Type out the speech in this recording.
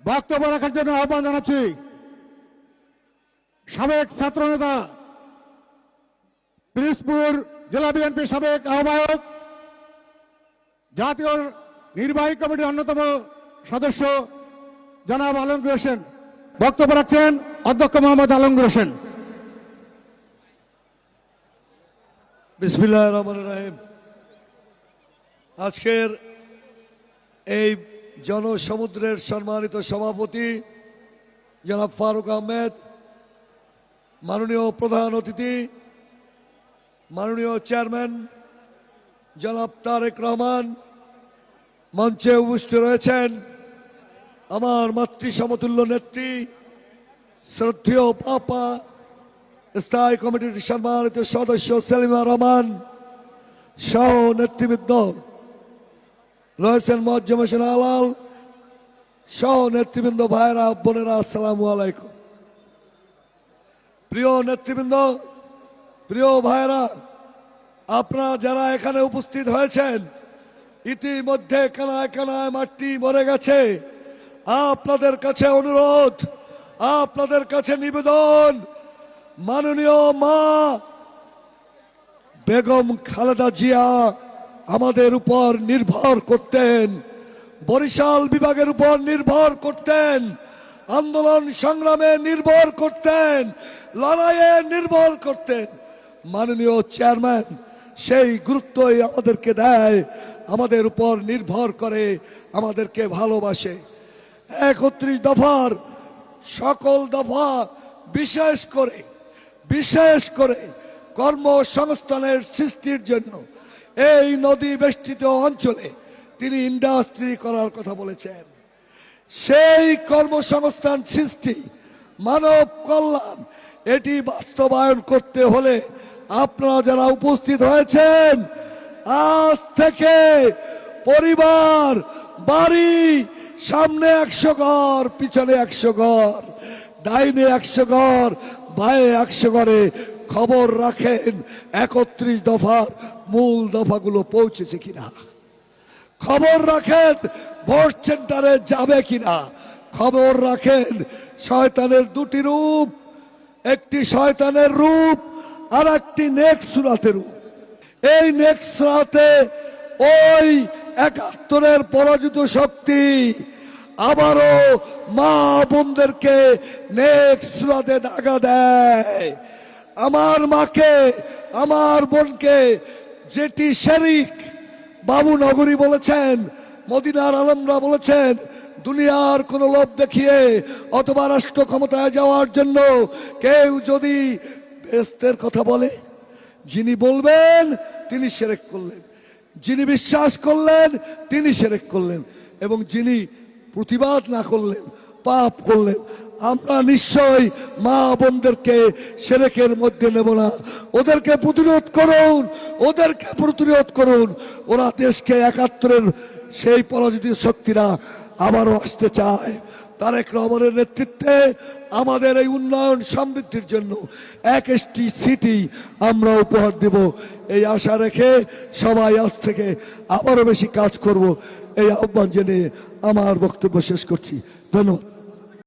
বক্তব্য রাখার জন্য আহ্বান জানাচ্ছি সাবেক ছাত্রনেতা পিরোজপুর জেলা বিএনপির সাবেক আহ্বায়ক, জাতীয় নির্বাহী কমিটির অন্যতম সদস্য জনাব আলমগীর হোসেন। বক্তব্য রাখছেন অধ্যক্ষ মোহাম্মদ আলমগীর হোসেন। বিসমিল্লাহির রহমানির রহিম। আজকের এই জনসমুদ্রের সম্মানিত সভাপতি জনাব ফারুক আহমেদ, মাননীয় প্রধান অতিথি মাননীয় চেয়ারম্যান জনাব তারেক রহমান, মঞ্চে উপস্থিত রয়েছেন আমার মাতৃ সমতুল্য নেত্রী শ্রদ্ধেয় পাপা, স্থায়ী কমিটির সম্মানিত সদস্য সেলিমা রহমান সহ নেতৃবৃন্দ রয়েছেন, মুআজ্জম হোসেন আলাল সহ নেতৃবৃন্দ, ভাইরা বোনেরা, আসসালামু আলাইকুম। প্রিয় নেতৃবৃন্দ, প্রিয় ভাইরা, আপনারা যারা এখানে উপস্থিত হয়েছেন, ইতিমধ্যে কানায় কানায় মাটি মরে গেছে। আপনাদের কাছে অনুরোধ, আপনাদের কাছে নিবেদন, মাননীয় মা বেগম খালেদা জিয়া আমাদের উপর নির্ভর করতেন, বরিশাল বিভাগের উপর নির্ভর করতেন, আন্দোলন সংগ্রামে নির্ভর করতেন, লড়াইয়ে নির্ভর করতেন। মাননীয় চেয়ারম্যান সেই গুরুত্বই আমাদেরকে দেয়, আমাদের উপর নির্ভর করে, আমাদেরকে ভালোবাসে। 31 দফার সকল দফা বিশেষ করে কর্মসংস্থানের সৃষ্টির জন্য এই নদী বেষ্টিত অঞ্চলে তিনি ইন্ডাস্ট্রি করার কথা বলেছেন। সেই কর্মসংস্থান সৃষ্টি, মানব কল্যাণ, এটি বাস্তবায়ন করতে হলে আপনারা যারা উপস্থিত হয়েছেন, আজ থেকে পরিবার, বাড়ি, সামনে 100 ঘর, পিছনে 100 ঘর, ডাইনে 100 ঘর, বায়ে 100 ঘরে খবর রাখেন 31 দফার মূল দফাগুলো পৌঁছেছে কিনা। খবর রাখেন ভোট সেন্টারে যাবে কিনা। খবর রাখেন শয়তানের দুটি রূপ, একটি শয়তানের রূপ আর একটি নেক্সট সুরাতের রূপ। এই নেক্সট সুরাতে ওই 71-এর পরাজিত শক্তি আবারও মা বোনদেরকে নেক্সট সুরাতে দাগা দেয়। আমার মাকে, আমার বোনকে যেটি শরিক বাবু নগরী বলেছেন, মদিনার আলমরা বলেছেন, দুনিয়ার কোন লোভ দেখিয়ে অথবা রাষ্ট্র ক্ষমতায় যাওয়ার জন্য কেউ যদি বেহেশতের কথা বলে, যিনি বলবেন তিনি শিরক করলেন, যিনি বিশ্বাস করলেন তিনি শিরক করলেন, এবং যিনি প্রতিবাদ না করলেন পাপ করলেন। আমরা নিশ্চয় মা বোনদেরকে শিরকের মধ্যে নেব না। ওদেরকে প্রতিরোধ করুন, ওদেরকে প্রতিরোধ করুন। ওরা দেশকে 71-এর সেই পরাজিত শক্তিরা আবারও আসতে চায়। তারেক রহমানের নেতৃত্বে আমাদের এই উন্নয়ন সমৃদ্ধির জন্য 1টি সিটি আমরা উপহার দেব, এই আশা রেখে সবাই আজ থেকে আবারও বেশি কাজ করব, এই আহ্বান জেনে আমার বক্তব্য শেষ করছি। ধন্যবাদ।